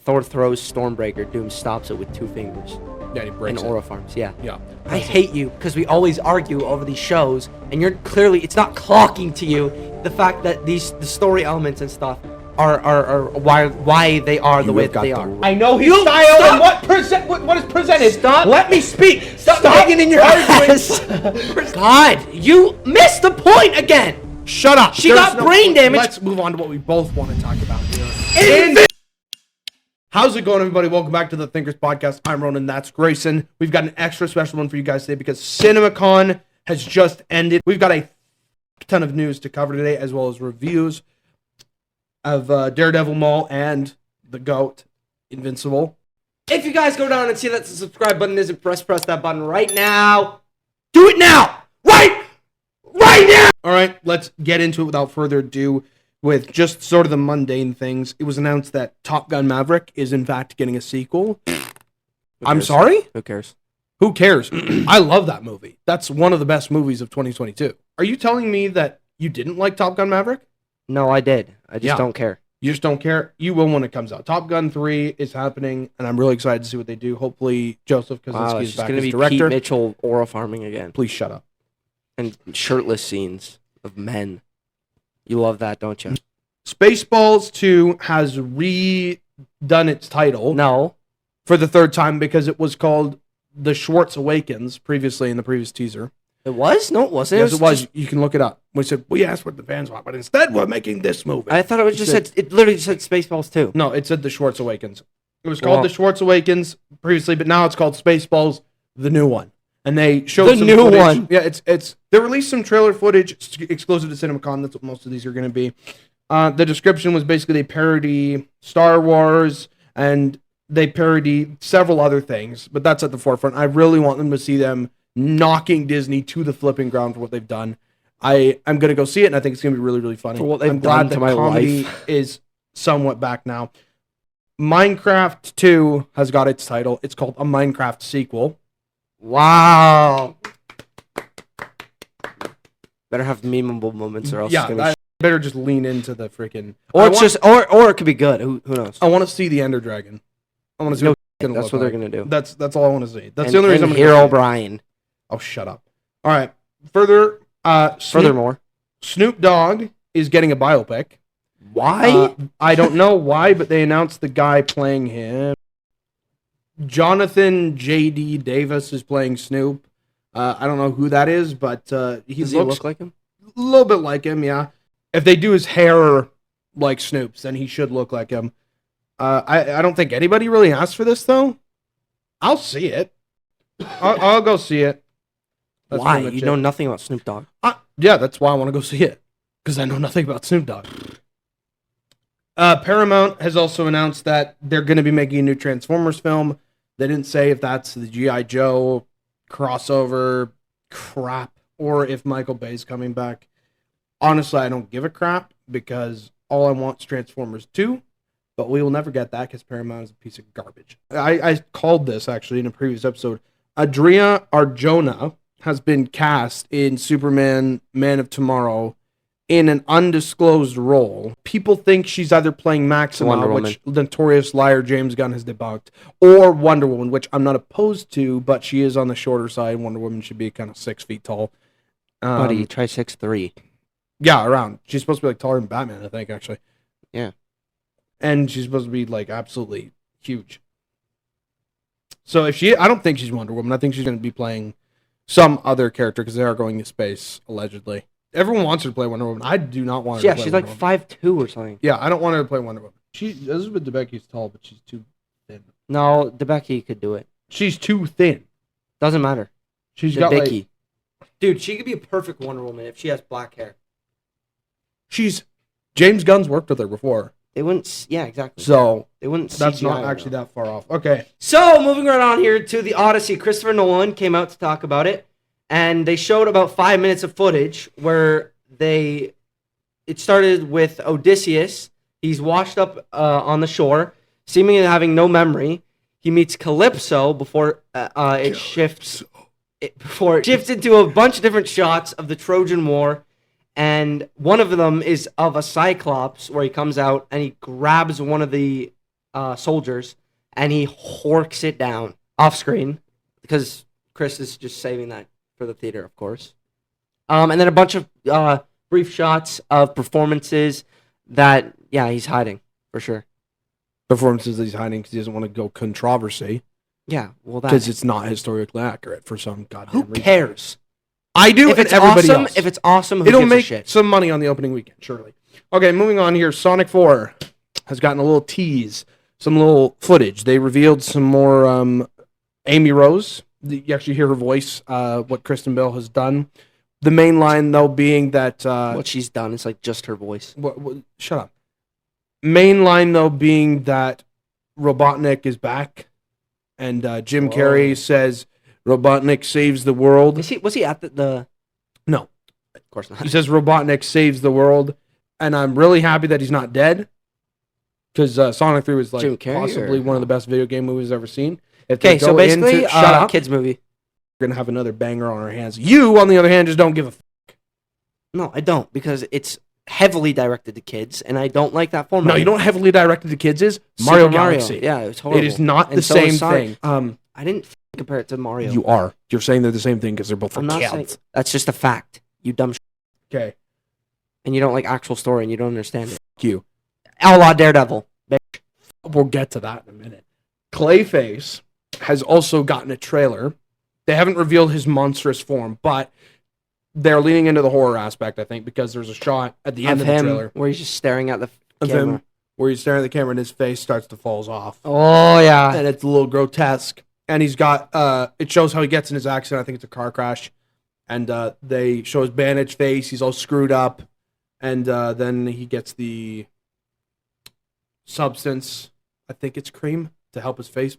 Thor throws Stormbreaker. Doom stops it with 2 fingers. Yeah, he breaks and Orofarms, yeah. Yeah. I hate you because we always argue over these shows, and you're clearly, it's not clocking to you the fact that the story elements and stuff are why they are the way that they are. I know his style and what is presented. Stop. Let me speak. Stop Stop in your yes. God, you missed the point again. Shut up. She got brain damage. Let's move on to what we both want to talk about here. How's it going, everybody? Welcome back to the Thinkers Podcast. I'm Ronan, that's Grayson. We've got an extra special one for you guys today because CinemaCon has just ended. We've got a ton of news to cover today, as well as reviews of Daredevil Mall and the GOAT, Invincible. If you guys go down and see that the subscribe button isn't press that button right now. Do it now! Right now! All right, let's get into it without further ado. With just sort of the mundane things, it was announced that Top Gun Maverick is in fact getting a sequel. I'm sorry? Who cares? Who cares? I love that movie. That's one of the best movies of 2022. Are you telling me that you didn't like Top Gun Maverick? No, I did. I just don't care. You just don't care? You will when it comes out. Top Gun 3 is happening, and I'm really excited to see what they do. Hopefully, Joseph Kosinski is back as be director. Pete Mitchell aura farming again. Please shut up. And shirtless scenes of men. You love that, don't you? Spaceballs 2 has redone its title. No. For the third time because it was called The Schwartz Awakens previously in the previous teaser. It was? No, it wasn't. Yes, it was. You can look it up. We said, we asked what the fans want, but instead we're making this movie. I thought it was it literally said Spaceballs 2. No, it said The Schwartz Awakens. It was called The Schwartz Awakens previously, but now it's called Spaceballs, the new one. And they showed some footage. One. Yeah, they released some trailer footage exclusive to CinemaCon. That's what most of these are going to be. The description was basically they parody Star Wars and they parody several other things, but that's at the forefront. I really want them to see them knocking Disney to the flipping ground for what they've done. I'm going to go see it, and I think it's going to be really, really funny. For what they've I'm glad done to the my comedy life. is somewhat back now. Minecraft 2 has got its title. It's called a Minecraft sequel. Wow. Better have memeable moments or else it's gonna better just lean into the freaking... Or it could be good. Who knows? I want to see the Ender Dragon. I want to see what it's gonna That's look what they're like. going to do. That's all I want to see. That's the only reason I'm going to Hero O'Brien. Oh, shut up. All right. Furthermore, Snoop Dogg is getting a biopic. Why? I don't know why, but they announced the guy playing him. Jonathan J.D. Davis is playing Snoop. I don't know who that is, but Does he look like him? A little bit like him, yeah. If they do his hair like Snoop's, then he should look like him. I don't think anybody really asked for this, though. I'll see it. I'll go see it. That's why? You know nothing about Snoop Dogg. Yeah, that's why I want to go see it. Because I know nothing about Snoop Dogg. Paramount has also announced that they're going to be making a new Transformers film. They didn't say if that's the G.I. Joe crossover crap or if Michael Bay's coming back. Honestly, I don't give a crap because all I want is Transformers 2, but we will never get that because Paramount is a piece of garbage. I called this actually in a previous episode. Adria Arjona has been cast in Superman Man of Tomorrow in an undisclosed role. People think she's either playing Maxima, which notorious liar James Gunn has debunked, or Wonder Woman, which I'm not opposed to, but she is on the shorter side. Wonder Woman should be kind of 6 feet tall. Buddy, try 6'3". Yeah, around. She's supposed to be like taller than Batman, I think, actually. Yeah. And she's supposed to be like absolutely huge. So I don't think she's Wonder Woman. I think she's going to be playing some other character because they are going to space, allegedly. Everyone wants her to play Wonder Woman. I do not want her to play she's Wonder like Woman. 5'2" or something. Yeah, I don't want her to play Wonder Woman. Elizabeth Debicki's tall, but she's too thin. No, Debicki could do it. She's too thin. Doesn't matter. She's got like... Dude, she could be a perfect Wonder Woman if she has black hair. James Gunn's worked with her before. They wouldn't... Yeah, exactly. So... They wouldn't That's CGI not actually that far off. Okay. So, moving right on here to the Odyssey. Christopher Nolan came out to talk about it. And they showed about 5 minutes of footage where it started with Odysseus. He's washed up on the shore, seemingly having no memory. He meets Calypso before it shifts into a bunch of different shots of the Trojan War. And one of them is of a Cyclops where he comes out and he grabs one of the soldiers, and he horks it down off screen because Chris is just saving that for the theater, of course. And then a bunch of brief shots of performances that, yeah, he's hiding for sure. Performances that he's hiding because he doesn't want to go controversy. Yeah, well, because it's not historically accurate for some goddamn reason. Who cares? I do. If and it's everybody awesome, else. if it's awesome, who It'll gives a make shit? some money on the opening weekend, surely. Okay, moving on here. Sonic 4 has gotten a little tease, some little footage. They revealed some more Amy Rose. You actually hear her voice, what Kristen Bell has done. The main line, though, being that... What she's done is like just her voice. Shut up. Main line, though, being that Robotnik is back, and Jim Carrey says Robotnik saves the world. Was he at the... No. Of course not. He says Robotnik saves the world, and I'm really happy that he's not dead, because Sonic 3 was like possibly one of the best video game movies I've ever seen. Okay, so basically, shut up, kids movie. We're gonna have another banger on our hands. You, on the other hand, just don't give a fuck. No, I don't, because it's heavily directed to kids, and I don't like that format. No, you know what heavily directed to kids is? Super Mario Galaxy. Yeah, it's horrible. It is not And the so same is Sonic. thing. I didn't compare it to Mario. You are. You're saying they're the same thing because they're both for I'm not kids. saying that's just a fact. You dumb Okay. and you don't like actual story, and you don't understand it. Fuck you. A la Daredevil. We'll get to that in a minute. Clayface has also gotten a trailer. They haven't revealed his monstrous form, but they're leaning into the horror aspect, I think, because there's a shot at the end of the trailer where he's just staring at the of camera. him where he's staring at the camera and his face starts to fall off. Oh, yeah. And it's a little grotesque. And he's got, it shows how he gets in his accident. I think it's a car crash. And they show his bandaged face. He's all screwed up. And then he gets the substance. I think it's cream to help his face.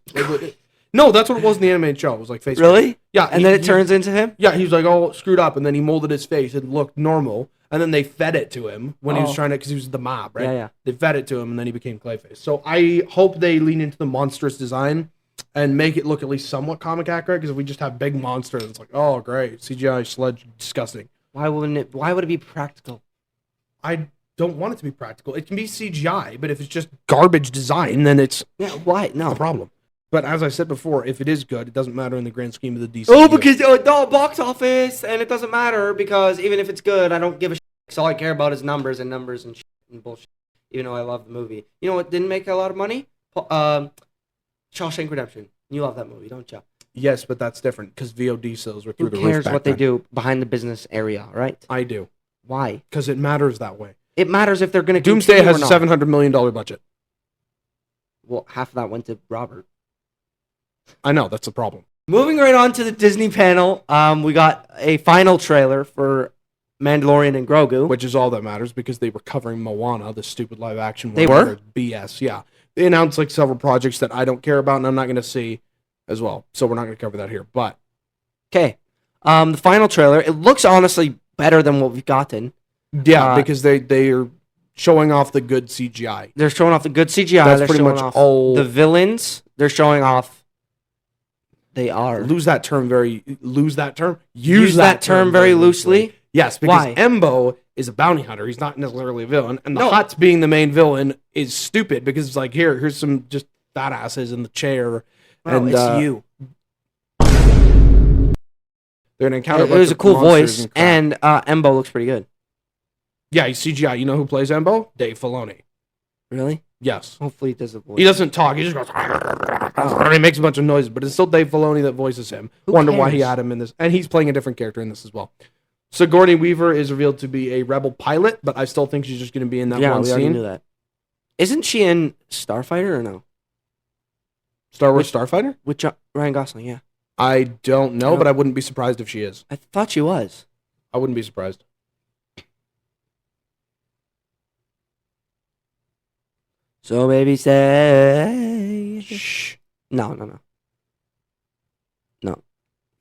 No, that's what it was in the animated show. It was like face Really? cream. Yeah. And then it turns into him? Yeah, he was like all screwed up. And then he molded his face. It looked normal. And then they fed it to him when he was trying to, because he was the mob, right? Yeah, yeah. They fed it to him, and then he became Clayface. So I hope they lean into the monstrous design and make it look at least somewhat comic accurate, because if we just have big monsters, it's like, oh, great, CGI sludge, disgusting. Why would it be practical? I don't want it to be practical. It can be CGI, but if it's just garbage design, then it's why? No a problem. But as I said before, if it is good, it doesn't matter in the grand scheme of the DC. Oh, because no box office, and it doesn't matter because even if it's good, I don't give a shit. Because all I care about is numbers and shit and bullshit. Even though I love the movie, you know what didn't make a lot of money? Shawshank Redemption. You love that movie, don't you? Yes, but that's different because VOD sales were through the roof. Who cares what they do behind the business area, right? I do. Why? Because it matters that way. It matters if they're going to. Doomsday has a $700 million budget. Well, half of that went to Robert. I know, that's the problem. Moving right on to the Disney panel, we got a final trailer for Mandalorian and Grogu. Which is all that matters because they were covering Moana, the stupid live action one. They were? BS, yeah. They announced like several projects that I don't care about and I'm not going to see as well. So we're not going to cover that here. But okay. The final trailer, it looks honestly better than what we've gotten. Yeah, because they are showing off the good CGI. They're showing off the good CGI. That's they're pretty showing much off all. The villains, they're showing off. They are. Use that term very loosely. Yes, because Why? Embo is a bounty hunter. He's not necessarily a villain. And the Hutt being the main villain is stupid because it's like, here's some just fat asses in the chair. No, and it's you. They're going to encounter It was a cool voice, and Embo looks pretty good. Yeah, he's CGI. You know who plays Embo? Dave Filoni. Really? Yes. Hopefully he does a voice. He doesn't talk. He just goes. And he makes a bunch of noises, but it's still Dave Filoni that voices him. Wonder why he had him in this. And he's playing a different character in this as well. Sigourney Weaver is revealed to be a rebel pilot, but I still think she's just going to be in that one we scene. already knew that. Isn't she in Starfighter or no? Star Wars Starfighter? With Ryan Gosling, yeah. I don't know, but I wouldn't be surprised if she is. I thought she was. I wouldn't be surprised. So baby say... Shh. No.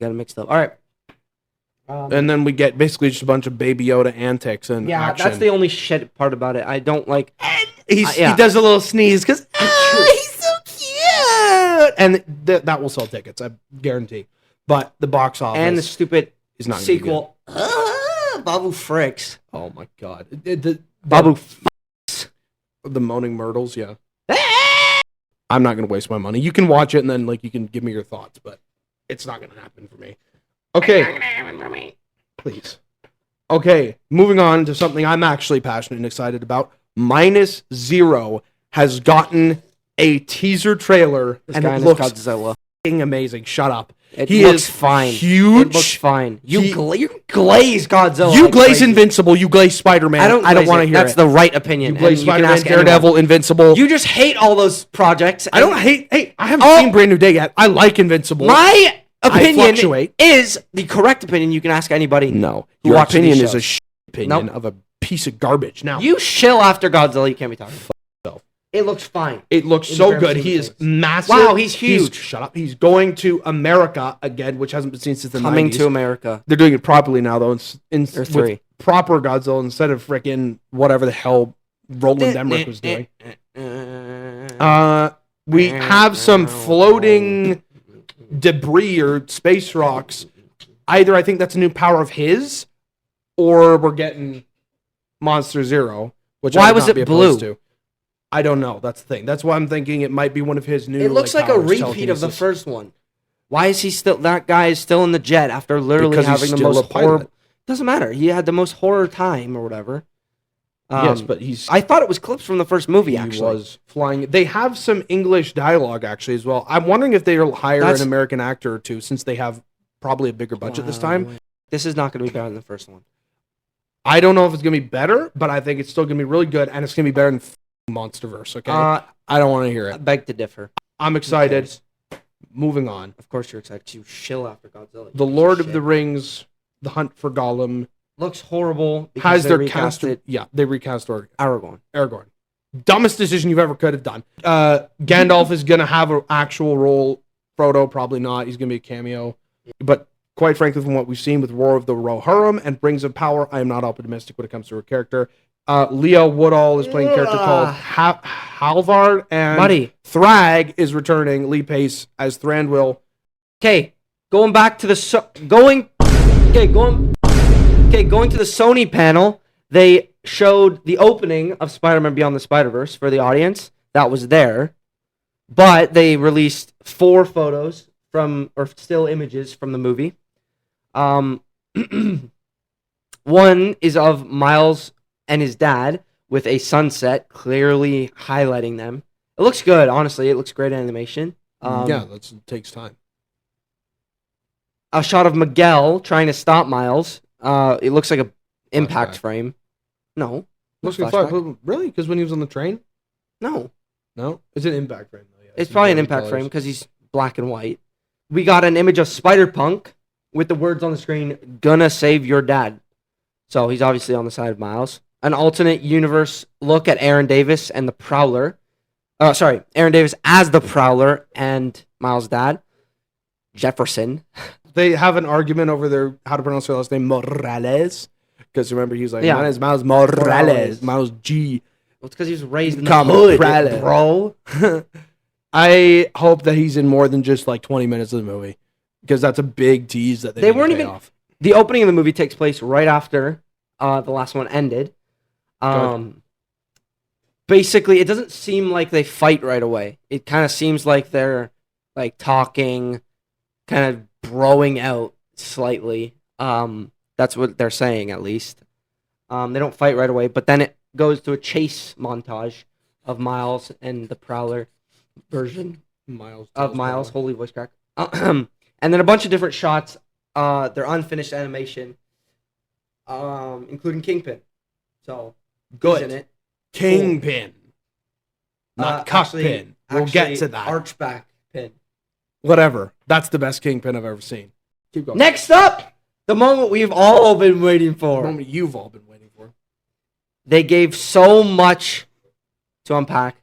Got it mixed up. All right. And then we get basically just a bunch of Baby Yoda antics and action. That's the only shit part about it. I don't like... He does a little sneeze because he's so cute. And that will sell tickets, I guarantee. But the box office... And the stupid is not sequel. Babu Fricks. Oh my god. Babu The Moaning Myrtles, yeah. I'm not going to waste my money. You can watch it and then like you can give me your thoughts, but it's not going to happen for me. Okay. Please. Okay, moving on to something I'm actually passionate and excited about. Minus Zero has gotten a teaser trailer, and it looks Godzilla. amazing. Shut up. It He looks is fine. huge. It looks fine. You glaze Godzilla. You like glaze crazy. Invincible. You glaze Spider-Man. I don't want to hear That's it. the right opinion. You glaze and you can Spider-Man, ask anyone. Daredevil, Invincible. You just hate all those projects. I don't hate. Hey, I haven't seen Brand New Day yet. I like Invincible. My opinion fluctuate. is the correct opinion. You can ask anybody. No, who your watches opinion these is a shows. opinion of a piece of garbage. Now You shill after Godzilla. You can't be talking. yourself. It looks fine. It looks In so the grand good. scheme He of is things. massive. Wow, he's huge. Shut up. He's going to America again, which hasn't been seen since the Coming 90s. to America. They're doing it properly now, though. Or 3. With proper Godzilla instead of freaking whatever the hell Roland Emmerich was doing. We have some floating debris or space rocks. Either I think that's a new power of his, or we're getting Monster Zero. Which Why I would was not it be opposed blue? to. I don't know. That's the thing. That's why I'm thinking it might be one of his new. It looks like a powers, repeat of the telekinesis. first one. Why is he still? That guy is still in the jet after literally Because he's having the still most a pilot. horrible. Doesn't matter. He had the most horror time or whatever. Yes, but he's. I thought it was clips from the first movie. He Actually, was flying. They have some English dialogue actually as well. I'm wondering if they'll hire That's- an American actor or two since they have probably a bigger budget this time. This is not going to be better than the first one. I don't know if it's gonna be better, but I think it's still gonna be really good, and it's gonna be better than MonsterVerse. Okay, I don't want to hear I it. beg to differ. I'm excited. Moving on. Of course, you're excited. You shill after Godzilla. The Lord of the Rings, The Hunt for Gollum, looks horrible. Because has they their recast cast. it. Yeah, they recast Aragorn. Aragorn. Dumbest decision you've ever could have done. Gandalf is gonna have an actual role. Frodo probably not. He's gonna be a cameo. But quite frankly, from what we've seen with War of the Rohirrim and Rings of Power, I am not optimistic when it comes to her character. Leo Woodall is playing a character called Halvard, and Buddy. Thragg is returning. Lee Pace as Thranduil. Okay, going back to the going to the Sony panel, they showed the opening of Spider-Man Beyond the Spider-Verse for the audience that was there, but they released 4 photos or still images from the movie. One is of Miles and his dad with a sunset clearly highlighting them. It looks good, honestly. It looks great animation. It takes time. A shot of Miguel trying to stop Miles. It looks like a impact Flashback. frame. No. Looks Flashback. like really? Because when he was on the train? No. No, it's an impact frame. Though, yeah. It's probably an Very impact colors. frame because he's black and white. We got an image of Spider-Punk with the words on the screen, "Gonna save your dad." So he's obviously on the side of Miles. An alternate universe look at Aaron Davis and the Prowler. Aaron Davis as the Prowler and Miles' dad, Jefferson. They have an argument over how to pronounce their last name, Morales. Because remember, he was like, Yeah. my name's Miles Morales. Morales. Miles G. Well, it's because he was raised in the Come hood, Morales. bro. I hope that he's in more than just like 20 minutes of the movie. Because that's a big tease that they They need to weren't pay even- off. The opening of the movie takes place right after the last one ended. Basically, it doesn't seem like they fight right away. It kind of seems like they're like talking, kind of broing out slightly. That's what they're saying, at least. They don't fight right away, but then it goes to a chase montage of Miles and the Prowler version of Miles. Holy voice crack. And then a bunch of different shots. They're unfinished animation, including Kingpin. So Good. he's in it. Kingpin. Not Cockpin. We'll get to that. Archback pin. Whatever. That's the best Kingpin I've ever seen. Keep going. Next up, the moment we've all been waiting for. The moment you've all been waiting for. They gave so much to unpack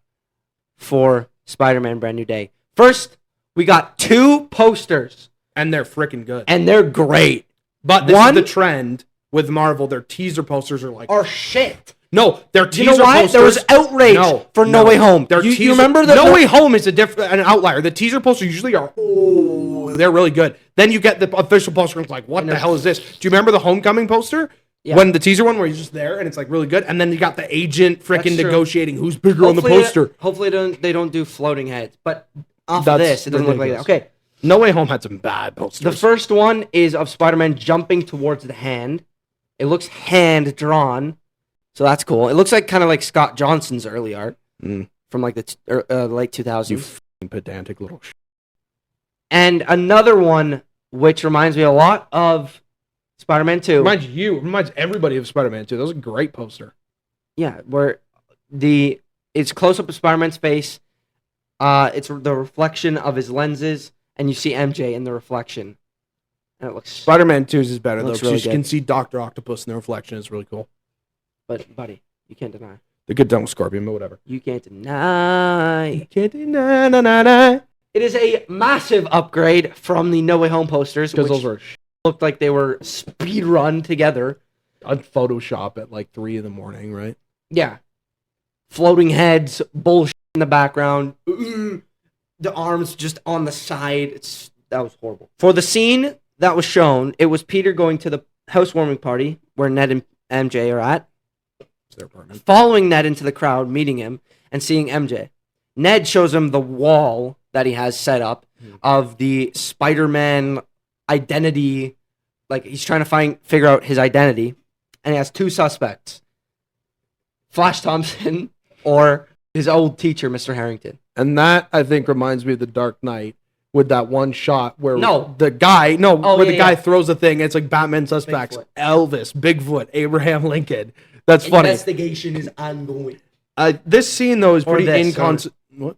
for Spider-Man Brand New Day. First, we got 2 posters, And they're freaking good. and they're great. But this One- is the trend with Marvel. Their teaser posters are like... Or shit. No, their You teaser know why? posters... There was outrage for No Way Home. Their You remember No Way Home is an outlier. The teaser posters usually are... Oh, they're really good. Then you get the official poster and it's like, what the hell is this? Do you remember the Homecoming poster? Yeah. When the teaser one where he's just there and it's like really good, and then you got the agent freaking That's true. negotiating who's bigger on the poster. Hopefully they don't do floating heads. But off of That's this, it doesn't look like that. ridiculous. Okay. No Way Home had some bad posters. The first one is of Spider-Man jumping towards the hand. It looks hand drawn, so that's cool. It looks like kind of like Scott Johnson's early art from like the late 2000s. You f***ing pedantic little And another one which reminds me a lot of Spider-Man 2. Reminds everybody of Spider-Man 2. That was a great poster. Yeah, where it's close up of Spider-Man's face. It's the reflection of his lenses, and you see MJ in the reflection. And it looks Spider-Man 2 is better, though, looks because really you can see Dr. Octopus in the reflection. It's really cool. But, buddy, you can't deny. They get done with Scorpion, but whatever. You can't deny. You can't deny. It is a massive upgrade from the No Way Home posters, Because which those were looked like they were speed run together. on Photoshop at like 3 in the morning, right? Yeah. Floating heads, bullshit in the background. The arms just on the side. That was horrible. For the scene that was shown, it was Peter going to the housewarming party where Ned and MJ are at. It's their apartment. Following Ned into the crowd, meeting him, and seeing MJ. Ned shows him the wall that he has set up of the Spider-Man identity. Like, he's trying to figure out his identity. And he has two suspects. Flash Thompson or his old teacher, Mr. Harrington. And that, I think, reminds me of The Dark Knight with that one shot where No. the guy Yeah. throws the thing, and it's like Batman suspects. Bigfoot. Elvis, Bigfoot, Abraham Lincoln. That's funny. Investigation is ongoing. This scene, though, is Or pretty this, inconsequential. What?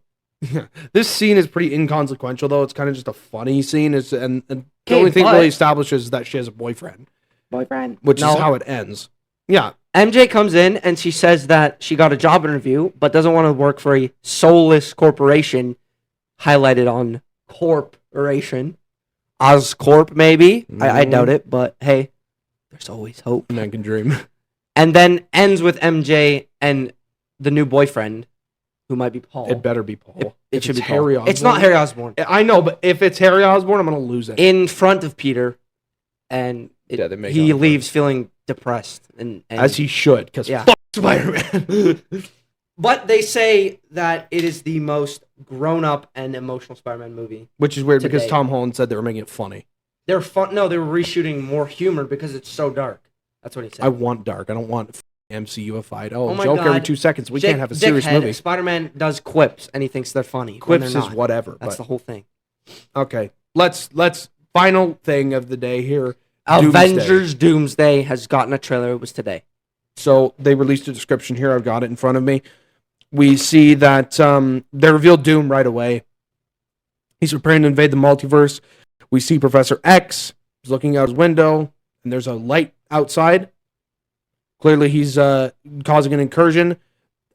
This scene is pretty inconsequential, though. It's kind of just a funny scene. And the Okay, only thing but- really establishes is that she has a boyfriend, which No. is how it ends. Yeah. MJ comes in and she says that she got a job interview, but doesn't want to work for a soulless corporation, highlighted on corporation. Oscorp, maybe. I doubt it, but hey, there's always hope. Man can dream. And then ends with MJ and the new boyfriend, who might be Paul. It better be Paul. It If should be it's Paul. Harry Osborn. It's not Harry Osborn. I know, but if it's Harry Osborn, I'm going to lose it. In front of Peter, and Yeah, they make he up for leaves feeling depressed. And As he should, because Yeah. fuck Spider-Man. But they say that it is the most grown-up and emotional Spider-Man movie. Which is weird because Today. Tom Holland said they were making it funny. They're fun. No, they were reshooting more humor because it's so dark. That's what he said. I want dark. I don't want MCU-ified. Oh my joke every God. 2 seconds. We can't have a serious Dickhead, movie. Spider-Man does quips and he thinks they're funny. when Quips they're is not. whatever. That's But, the whole thing. okay, let's final thing of the day here. Avengers Doomsday has gotten a trailer. It was today. So they released a description here. I've got it in front of me. We see that they revealed Doom right away. He's preparing to invade the multiverse. We see Professor X is looking out his window, and there's a light outside. Clearly, he's causing an incursion.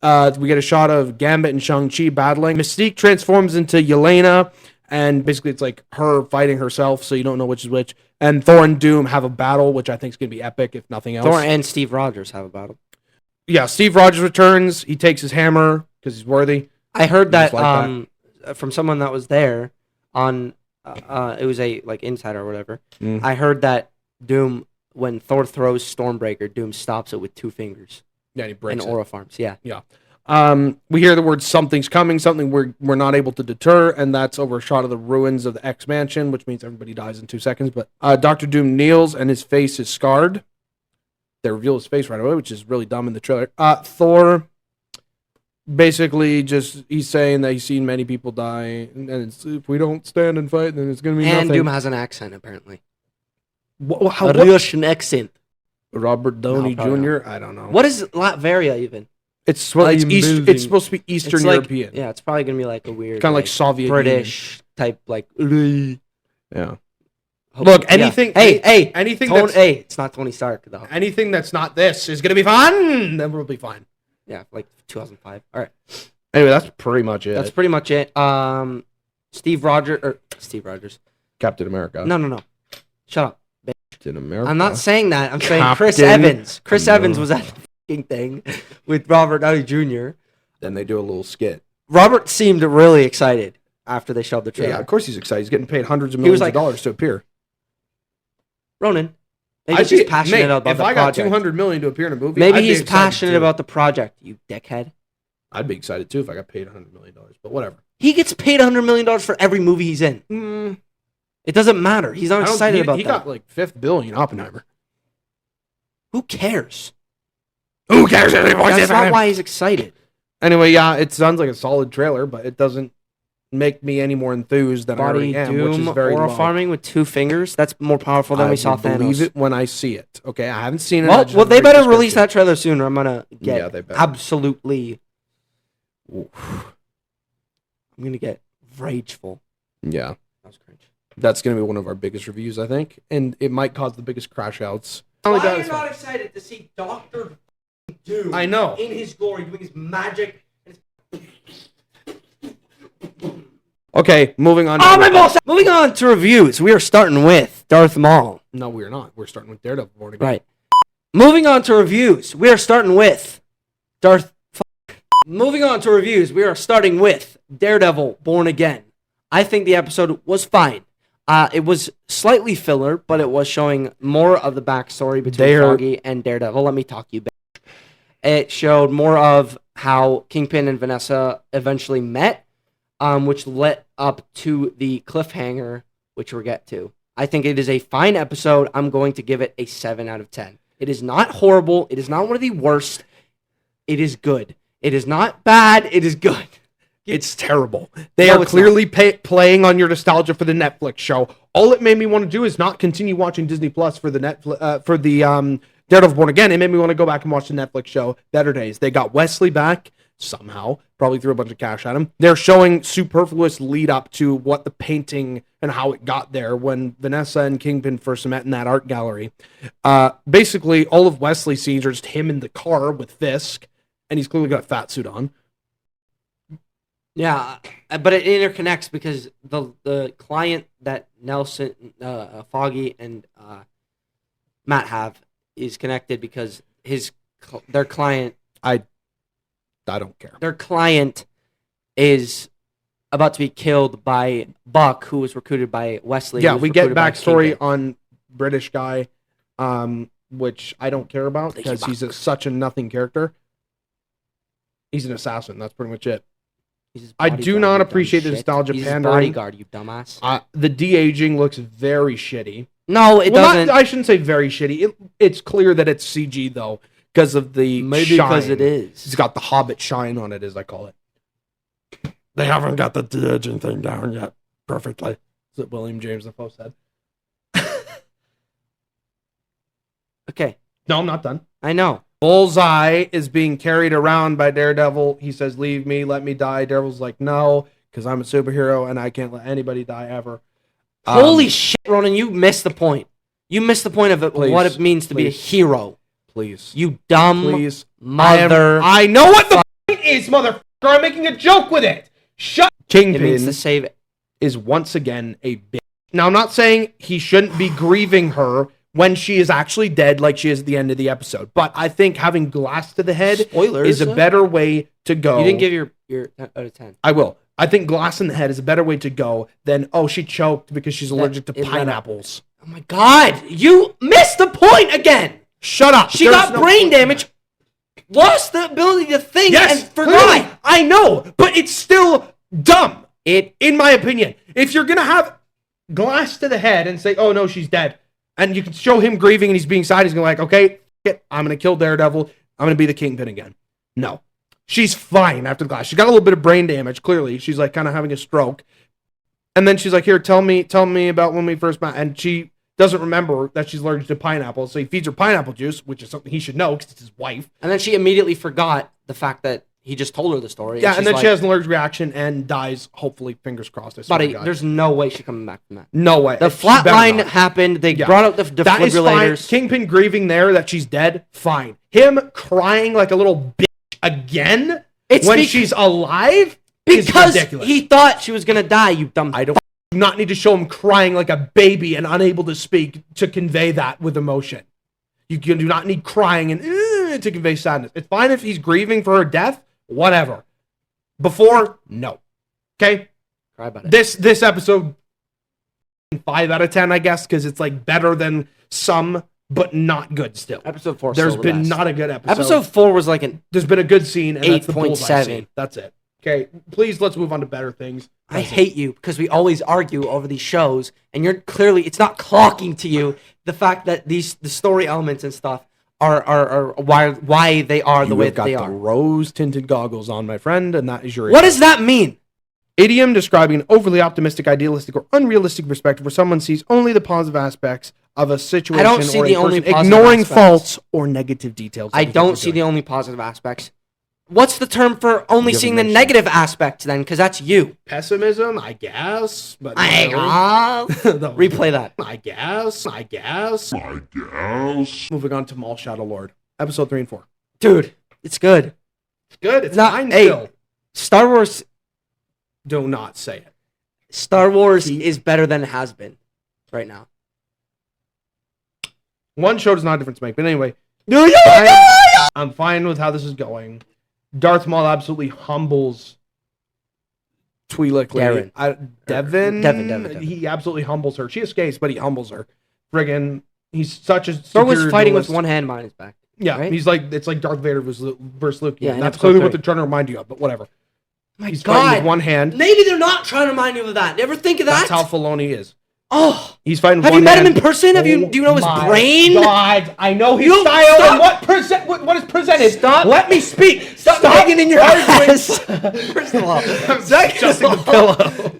We get a shot of Gambit and Shang-Chi battling. Mystique transforms into Yelena, and basically it's like her fighting herself, so you don't know which is which. And Thor and Doom have a battle, which I think is going to be epic, if nothing else. Thor and Steve Rogers have a battle. Yeah, Steve Rogers returns. He takes his hammer because he's worthy. I heard that, Just like from someone that was there on it was a like insider or whatever. Mm. I heard that Doom, when Thor throws Stormbreaker, Doom stops it with 2 fingers Yeah, he and breaks it. aura farms. Yeah. We hear the word "something's coming," something we're not able to deter, and that's over a shot of the ruins of the X Mansion, which means everybody dies in 2 seconds. But Doctor Doom kneels, and his face is scarred. They reveal his face right away, which is really dumb in the trailer. Thor, basically, he's saying that he's seen many people die, and if we don't stand and fight, then it's going to be And nothing. Doom has an accent, apparently. How, Russian accent. Robert Downey No, probably Jr. I don't know. What is Latveria even? It's supposed to be Eastern It's like- European, Yeah, it's probably going to be like a weird, kind of like Soviet British type, like. Union. Yeah. Hope- Look, yeah. anything. Hey, anything Tony, that's hey, it's not Tony Stark though. anything that's not this is gonna be fun. Then we'll be fine. Yeah, like 2005. All right, Anyway, that's pretty much it. that's pretty much it. Steve Rogers. Captain America. No. Shut up. Captain America. I'm not saying that. I'm saying Chris Captain Evans. Chris America. Evans was at the fucking thing with Robert Downey Jr. Then they do a little skit. Robert seemed really excited after they showed the trailer. Yeah, of course he's excited. He's getting paid hundreds of He was millions like- of dollars to appear. Ronan, Maybe he's just passionate about if the I project. got $200 million to appear in a movie, Maybe I'd be he's excited passionate too. about the project, you dickhead. I'd be excited too if I got paid $100 million, but whatever. He gets paid $100 million for every movie he's in. It doesn't matter. He's not excited about that. He got like $5 billion Oppenheimer. Who cares? Who cares? That's not why he's excited. Anyway, yeah, it sounds like a solid trailer, but it doesn't make me any more enthused than I already am, which is very oral low. farming with 2 fingers. That's more powerful than we saw Thanos. I believe it when I see it. Okay, I haven't seen it. Well, they better release that trailer sooner. I'm gonna get they better. absolutely. I'm gonna get rageful. Yeah, That was cringe. that's gonna be one of our biggest reviews, I think, and it might cause the biggest crash outs. Why are you not excited to see Doctor Doom? I know. In his glory, doing his magic. Okay, moving on. Oh, my balls! Moving on to reviews. We are starting with Darth Maul. No, we're not. We're starting with Daredevil Born Again. Right. Moving on to reviews. We are starting with Moving on to reviews. We are starting with Daredevil Born Again. I think the episode was fine. It was slightly filler, but it was showing more of the backstory between Foggy and Daredevil. Let me talk you back. It showed more of how Kingpin and Vanessa eventually met, which led up to the cliffhanger, which we'll get to. I think it is a fine episode. I'm going to give it a 7 out of 10. It is not horrible. It is not one of the worst. It is good. It is not bad. It is good. It's terrible. They are clearly playing on your nostalgia for the Netflix show. All it made me want to do is not continue watching Disney Plus for the Daredevil Born Again. It made me want to go back and watch the Netflix show Better Days. They got Wesley back somehow, probably threw a bunch of cash at him. They're showing superfluous lead up to what the painting and how it got there when Vanessa and Kingpin first met in that art gallery. Basically, all of Wesley's scenes are just him in the car with Fisk, and he's clearly got a fat suit on. Yeah, but it interconnects because the client that Nelson, Foggy, and Matt have is connected because their client. I don't care. Their client is about to be killed by Buck, who was recruited by Wesley. Yeah, we get backstory on British guy, which I don't care about because he's such a nothing character. He's an assassin. That's pretty much it. I do not appreciate the nostalgia pandering. He's bodyguard, you dumbass. The de-aging looks very shitty. No, it doesn't. I shouldn't say very shitty. It's clear that it's CG, though, because of the Maybe shine. because it is. It's got the Hobbit shine on it, as I call it. They haven't got the de-aging thing down yet perfectly. That's what William James Defoe said. Okay. No, I'm not done. I know. Bullseye is being carried around by Daredevil. He says, leave me, let me die. Daredevil's like, no, because I'm a superhero and I can't let anybody die ever. Holy shit, Ronan, you missed the point. You missed the point of it, what it means to be a hero. Please. You dumb mother. I know what the point is, motherfucker. I'm making a joke with it. Shut. Kingpin it means to save it. Is once again a bitch. Now, I'm not saying he shouldn't be grieving her when she is actually dead like she is at the end of the episode. But I think having glass to the head is a better way to go. You didn't give your out of 10. I will. I think glass in the head is a better way to go than, she choked because she's allergic to pineapples. Oh my God. You missed the point again. Shut up. She got brain damage, lost the ability to think, and forgot. Clearly. I know, but it's still dumb, in my opinion. If you're going to have glass to the head and say, oh no, she's dead, and you can show him grieving and he's being sad, he's going to okay, I'm going to kill Daredevil. I'm going to be the Kingpin again. No. She's fine after the glass. She got a little bit of brain damage, clearly. She's like kind of having a stroke. And then she's like, here, tell me about when we first met. And she doesn't remember that she's allergic to pineapple. So he feeds her pineapple juice, which is something he should know because it's his wife. And then she immediately forgot the fact that he just told her the story. Yeah, and then she has an allergic reaction and dies, hopefully, fingers crossed. Buddy, there's no way she's coming back from that. No way. The flatline happened. They brought up the defibrillators. That is fine. Kingpin grieving there that she's dead, fine. Him crying like a little bitch again when she's alive is ridiculous. He thought she was going to die, you dumb... I do not need to show him crying like a baby and unable to speak to convey that with emotion. You do not need crying and to convey sadness. It's fine if he's grieving for her death. Whatever. Before, no. Okay? Cry about it. This episode, 5 out of 10, I guess, because it's like better than some but not good still. Episode 4. There's been not a good episode. Episode 4 was like an. There's been a good scene, and that's the bullseye 8.7. scene. That's it. Okay, please let's move on to better things. I hate you because we always argue over these shows, and you're clearly it's not clocking to you the fact that the story elements and stuff are why they are the way that they got are. the rose-tinted goggles on, my friend, and that is your. What does that mean? Idiom describing an overly optimistic, idealistic, or unrealistic perspective where someone sees only the positive aspects of a situation. I don't see or a the only person, positive ignoring aspects. faults or negative details. I don't see the only positive aspects. What's the term for only seeing the negative aspects then? Because that's you. Pessimism, I guess. But Replay that. I guess. Moving on to Mall Shadow Lord, episode 3 and 4. Dude, it's good. It's good. It's not. fine Hey, still. Star Wars. Do not say it. Star Wars is better than it has been right now. One show does not a difference make. But anyway, I'm fine with how this is going. Darth Maul absolutely humbles Twi'lek. Devin. He absolutely humbles her. She escapes, but he humbles her. Friggin', he's such a. Thor was fighting with one hand behind his back. Yeah, right? he's like it's like Darth Vader versus Luke. Yeah, that's clearly what they're trying to remind you of. But whatever. He's fighting with one hand. Maybe they're not trying to remind you of that. Ever think of that? That's how Filoni is. Oh, he's fighting. Have you met him in person? Do you know his brain? God, I know his style and what is presented. Stop. Let me speak. Stop digging in your ass. First of all,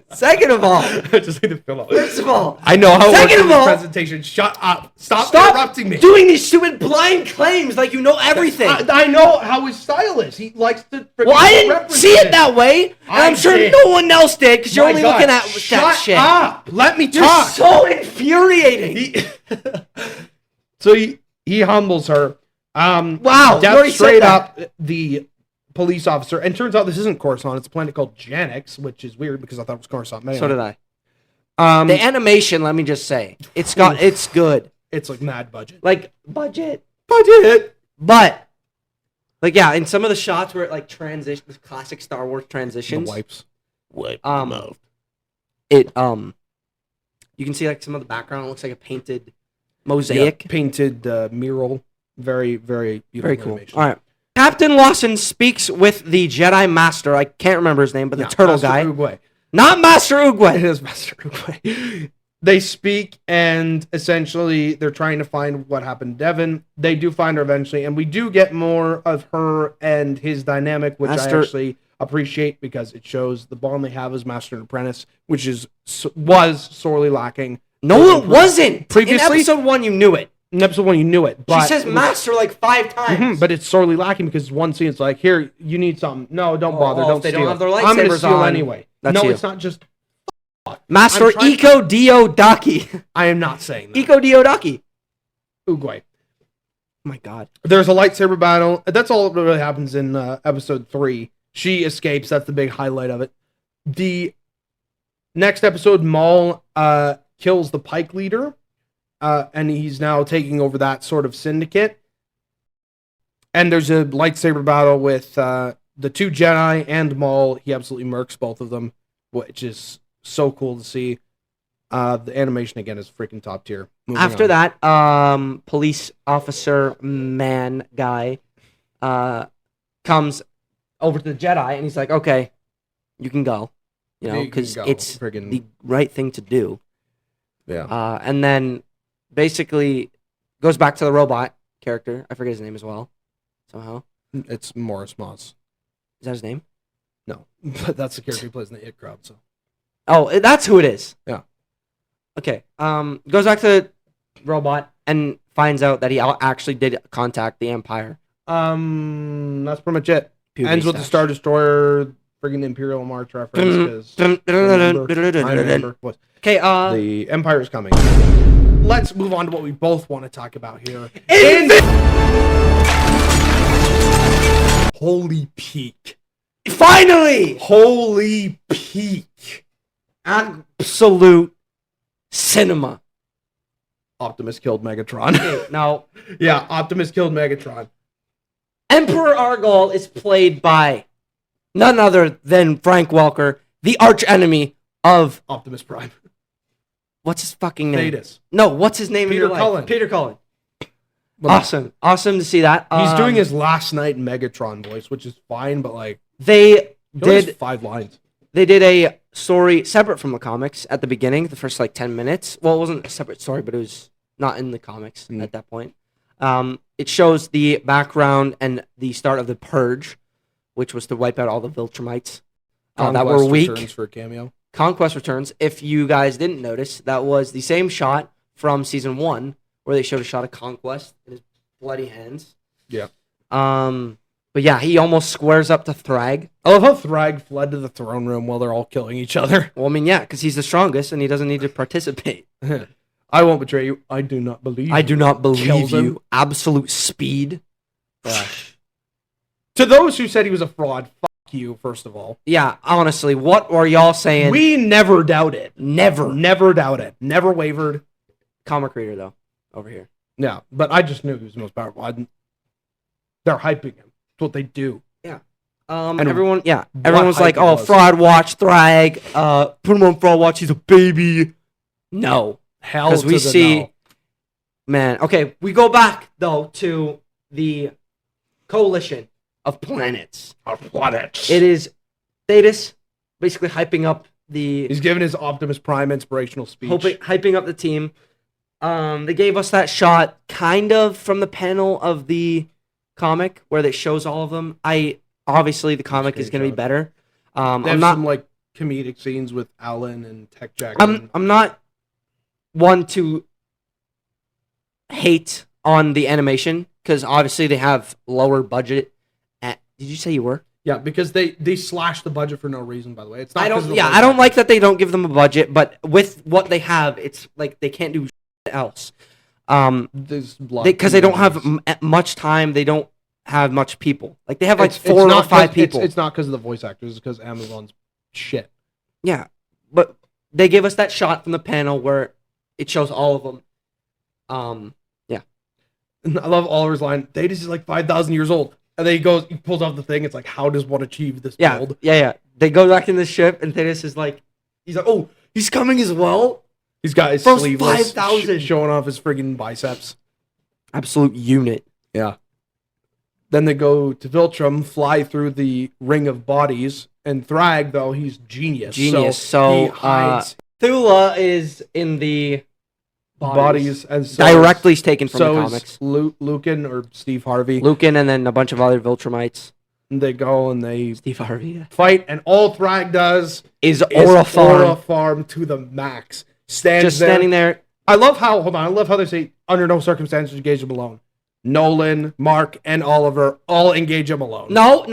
Second of all, just need the pillow. First of all, I know how it works in all, this presentation. Shut up. Stop interrupting me. Doing these stupid blind claims like you know everything. I know how his style is. He likes to. Well, I didn't see it that way, and I'm sure no one else did because you're only looking at that shit. Shut up. Let me You're talk. so infuriating. So he humbles her. Wow. Death straight up the police officer. And turns out this isn't Coruscant. It's a planet called Janix, which is weird because I thought it was Coruscant. Anyway. So did I. The animation, let me just say, it's good. It's like mad budget. Like budget. But like yeah, in some of the shots where it like transitions, classic Star Wars transitions. The wipes. You can see like some of the background. It looks like a painted mosaic. Yeah, painted mural. Very, very beautiful. Very cool. Animation. All right. Captain Lawson speaks with the Jedi Master. I can't remember his name, but the turtle Master guy. Oogway. Not Master Oogway. It is Master Oogway. They speak, and essentially they're trying to find what happened to Devin. They do find her eventually, and we do get more of her and his dynamic, which I actually appreciate because it shows the bond they have as master and apprentice, which was sorely lacking. No, it wasn't. Previously, in episode 1, you knew it. In episode 1, you knew it. But she says master like 5 times. But it's sorely lacking because one scene it's like, here, you need something. No, don't bother. Don't they steal. don't have their lightsabers I'm going to steal on. anyway. That's no, you. it's not just. Master Iko Dio Daki. I am not saying that. Iko Dio Daki. Oogway. Oh my god. There's a lightsaber battle. That's all that really happens in episode 3. She escapes. That's the big highlight of it. The next episode, Maul kills the Pike leader, and he's now taking over that sort of syndicate. And there's a lightsaber battle with the 2 Jedi and Maul. He absolutely murks both of them, which is so cool to see. The animation again is freaking top tier. After that, police officer man guy comes over to the Jedi and he's like, "Okay, you can go," you know, because it's the right thing to do. Yeah. And then basically goes back to the robot character. I forget his name as well. Somehow, it's Morris Moss. Is that his name? No, but that's the character he plays in the It Crowd. So. Oh, that's who it is. Yeah. Okay. Goes back to the robot and finds out that he actually did contact the Empire. That's pretty much it. Ends with the Star Destroyer, friggin' Imperial March reference. I remember. Okay. The Empire's coming. Let's move on to what we both want to talk about here. Holy peak. Finally! Holy peak. Absolute cinema. Optimus killed Megatron. Now, yeah, Optimus killed Megatron. Emperor Argol is played by none other than Frank Welker, the arch enemy of Optimus Prime. What's his fucking name? Thetis. No, what's his name? Peter Cullen. Peter Cullen. Awesome to see that. He's doing his last night Megatron voice, which is fine, but like They he only has did 5 lines. They did a story separate from the comics at the beginning, the first like 10 minutes. Well, it wasn't a separate story, but it was not in the comics at that point. It shows the background and the start of the Purge, which was to wipe out all the Viltrumites that were weak. Returns for a cameo. Conquest returns. If you guys didn't notice, that was the same shot from season 1 where they showed a shot of Conquest in his bloody hands. Yeah. But yeah, he almost squares up to Thragg. I love how Thragg fled to the throne room while they're all killing each other. Well, I mean, yeah, because he's the strongest and he doesn't need to participate. I won't betray you. I do not believe I do not believe Kills him. you. Absolute speed. To those who said he was a fraud, fuck you, first of all. Yeah, honestly, what were y'all saying? We never doubted. Never doubted. Never wavered. Comic reader, though, over here. Yeah, but I just knew he was the most powerful. They're hyping him. That's what they do. Yeah. And everyone's like, hype oh, it was. fraud watch, Thragg, put him on fraud watch, he's a baby. No. Hell Because to we the see, no. man, okay, we go back, though, to the coalition of planets. It is Thetis basically hyping up the... He's giving his Optimus Prime inspirational speech. hyping up the team. They gave us that shot kind of from the panel of the comic where it shows all of them. Obviously the comic is going to be better. They have I'm not some like comedic scenes with Alan and Tech Jack. I'm not one to hate on the animation because obviously they have lower budget. Did you say you were? Yeah, because they slashed the budget for no reason. By the way, it's not. I don't like that they don't give them a budget, but with what they have, it's like they can't do else. Because they don't have much time. They don't have much people. Like they have like 4 or 5 people. It's not because of the voice actors. It's because Amazon's shit. Yeah, but they gave us that shot from the panel where it shows all of them. Yeah. And I love Oliver's line. Thetis is like 5,000 years old, and then he pulls off the thing. It's like, how does one achieve this build? Yeah. They go back in the ship, and Thetis is like, he's like, oh, he's coming as well. He's got his First sleeveless, 5,000. Showing off his friggin' biceps. Absolute unit. Yeah. Then they go to Viltrum, fly through the ring of bodies, and Thragg, though, he's genius. So he hides Thula is in the bodies and so directly taken from the is comics. Lucan or Steve Harvey. Lucan and then a bunch of other Viltrumites. And they go and they Steve Harvey, yeah. fight, and all Thragg does is Aura Farm to the max. Standing there. I love how they say under no circumstances engage him alone. Nolan, Mark, and Oliver all engage him alone. No.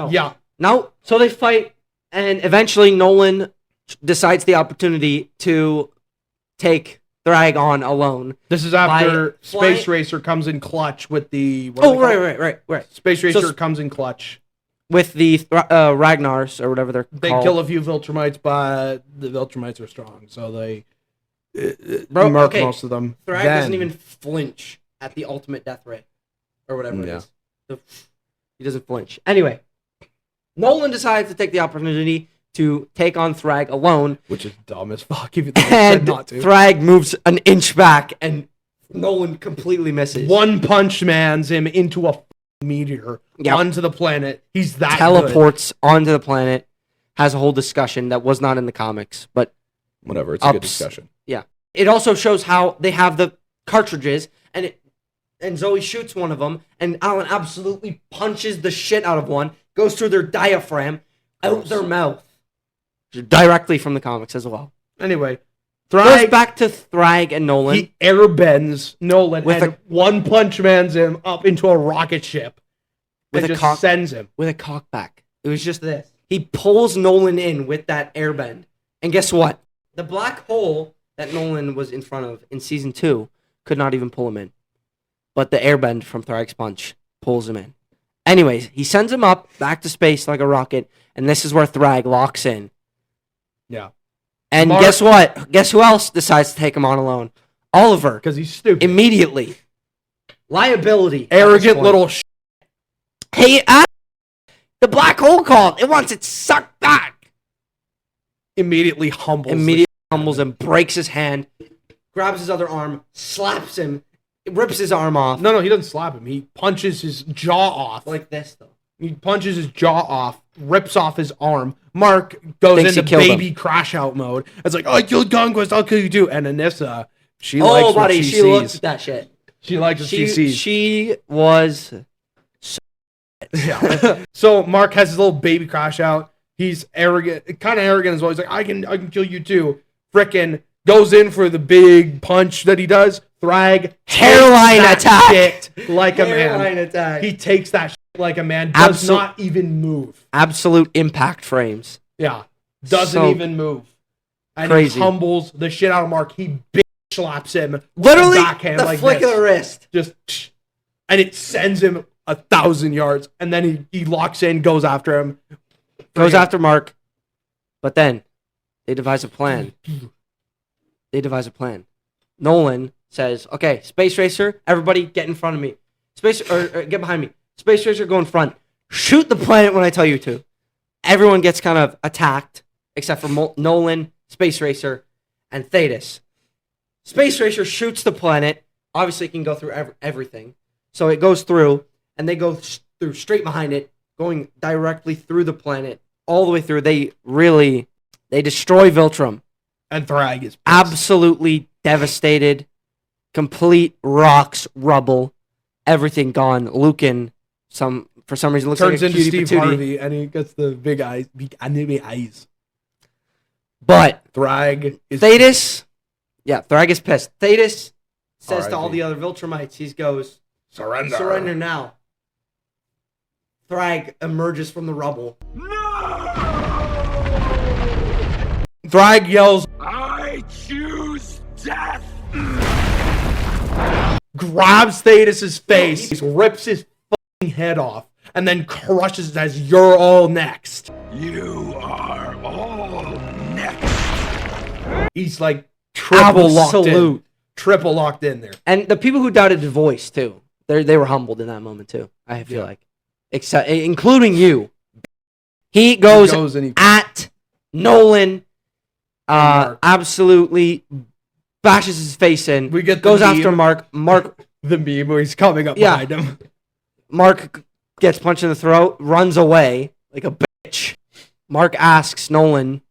Yeah. No. So they fight, and eventually Nolan decides the opportunity to take Thragg on alone. This is after flying- Space Racer comes in clutch with the... Right. Space Racer comes in clutch. With the Ragnars, or whatever they're called. They kill a few Viltrumites, but the Viltrumites are strong, so they murk most of them. Thragg doesn't even flinch at the ultimate death ray, or whatever it is. He doesn't flinch. Anyway, Nolan decides to take the opportunity to take on Thragg alone. Which is dumb as fuck, even though he said not to. Thragg moves an inch back, and Nolan completely misses. One punch mans him into a meteor onto the planet. He's that teleports onto the planet, has a whole discussion that was not in the comics, but whatever, it's a good discussion. Yeah. It also shows how they have the cartridges, and Zoe shoots one of them, and Alan absolutely punches the shit out of one, goes through their diaphragm, out their mouth. Directly from the comics as well. Anyway, goes back to Thragg and Nolan. He airbends Nolan and one punch mans him up into a rocket ship. Sends him. With a cockback. It was just this. He pulls Nolan in with that airbend. And guess what? The black hole that Nolan was in front of in season 2 could not even pull him in. But the airbend from Thragg's punch pulls him in. Anyways, he sends him up back to space like a rocket, and this is where Thragg locks in. Yeah. And guess what? Guess who else decides to take him on alone? Oliver. Because he's stupid. Immediately. Liability. Arrogant little Hey, the black hole called. It wants it sucked back. Immediately humbles him, breaks his hand, grabs his other arm, slaps him, rips his arm off. No, he doesn't slap him. He punches his jaw off. Like this, though. He punches his jaw off, rips off his arm. Mark goes Thinks into baby crash out mode. It's like, I killed Conquest, I'll kill you too. And Anissa, she likes what she sees. Looked at that shit. She likes what she sees. She was Yeah. So Mark has his little baby crash out. He's arrogant, kind of arrogant as well. He's like, I can kill you too. Frickin' goes in for the big punch that he does. Thragg hairline attack shit like a man. Hairline attack. He takes that shit like a man. Does not even move. Absolute impact frames. Yeah. Doesn't even move. And crazy. He humbles the shit out of Mark. He bitch slaps him. Literally backhand the like flick this. of the wrist. Just, and it sends him 1,000 yards. And then he locks in, goes after him. Goes after Mark. But then they devise a plan. Nolan says, okay, Space Racer, everybody get in front of me. Or get behind me. Space Racer, go in front. Shoot the planet when I tell you to. Everyone gets kind of attacked, except for Nolan, Space Racer, and Thetis. Space Racer shoots the planet. Obviously, it can go through everything. So it goes through, and they go through straight behind it, going directly through the planet, all the way through. They destroy Viltrum. And Thragg is pissed. Absolutely devastated. Complete rocks, rubble, everything gone. Lucan, for some reason, looks turns like a into cutie Steve patootie. Harvey, and he gets the big eyes, big anime eyes. But Thragg is Thragg is pissed. Thetis says to all R.I.P. the other Viltrumites, he goes, surrender. Surrender now. Thragg emerges from the rubble. Thragg yells, I choose death! grabs Thetis' face, rips his fucking head off, and then crushes it as you're all next. You are all next. He's like triple locked in there. And the people who doubted the voice, too, they were humbled in that moment, too, I feel like. Including you. He goes and he at Nolan, Mark. absolutely bashes his face in. We get the goes meme. after Mark. the meme where he's coming up behind him. Mark gets punched in the throat, runs away like a bitch. Mark asks Nolan,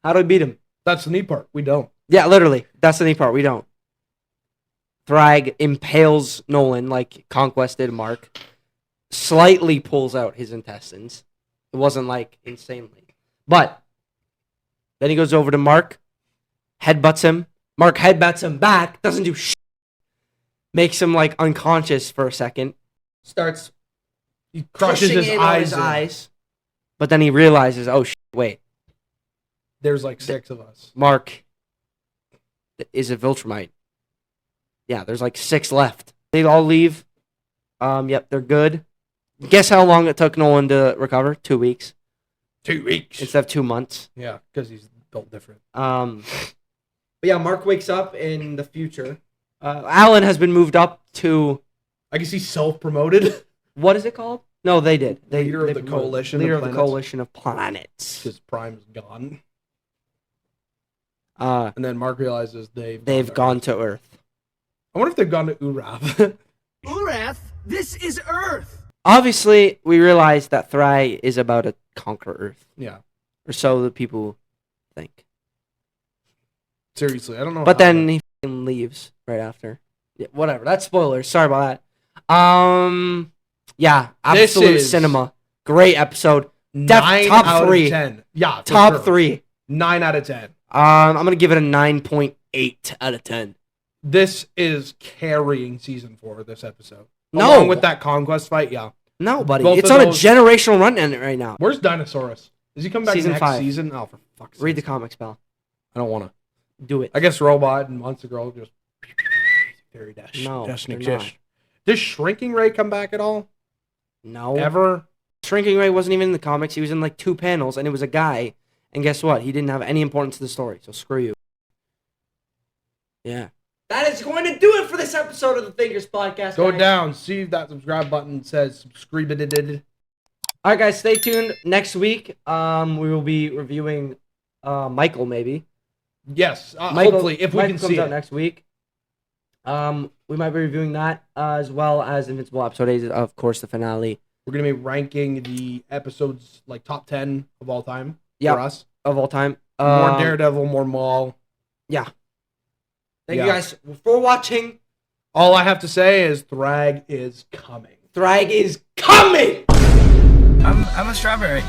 how do we beat him? That's the neat part. We don't. Yeah, literally. That's the neat part. We don't. Thragg impales Nolan like Conquest did Mark. Slightly pulls out his intestines. It wasn't like insanely. But then he goes over to Mark, headbutts him. Mark headbutts him back, doesn't do shit. Makes him like unconscious for a second. Starts He crushes pushing his in on his eyes. eyes. But then he realizes, oh shit, wait. There's like 6 of us. Mark is a Viltrumite. Yeah, there's like 6 left. They all leave. Yep, they're good. Guess how long it took Nolan to recover? 2 weeks 2 weeks. instead of 2 months. Yeah, because he's built different. But yeah, Mark wakes up in the future. Alan has been moved up to I guess he's self-promoted. what is it called? No, they did. Leader of they the promoted- coalition Leader of of the planets. coalition of planets. His prime's gone. Uh, And then Mark realizes they've gone to Earth. I wonder if they've gone to Urath. Urath, this is Earth! Obviously, we realize that Thragg is about to conquer Earth, yeah. or so the people think. Seriously, I don't know. But how then he f***ing leaves right after. Yeah, whatever. That's spoilers. Sorry about that. Yeah, This absolute is cinema. Great episode. 9 top out 3. of 10. Yeah, for Top sure. 3. 9 out of 10. I'm gonna give it a 9.8 out of 10. This is carrying season 4. This episode. No. Along with that conquest fight. Yeah. No, buddy. Both It's of on those- a generational run in it right now. Where's Dinosaurus? Is he coming back Season next 5. season? Oh, for fuck's sake. Read the comics, pal. I don't want to. Do it. I guess Robot and Monster Girl just very dash. No, Dashnik they're Dish. Does Shrinking Ray come back at all? No. Ever? Shrinking Ray wasn't even in the comics. He was in like 2 panels, and it was a guy. And guess what? He didn't have any importance to the story. So screw you. Yeah. That is going to do it for this episode of the Thinkers Podcast. Go guys. down. See if that subscribe button says subscribe. All right, guys. Stay tuned. Next week, we will be reviewing Michael. Maybe Yes. Michael, Hopefully, if we Michael can comes see out it. next week. We might be reviewing that as well as Invincible episode 8, of course, the finale. We're gonna be ranking the episodes like top 10 of all time Yep. for us. Of all time. More Daredevil, more Maul. Yeah. Thank Yeah. you guys for watching. All I have to say is Thragg is coming. Thragg is coming! I'm a strawberry.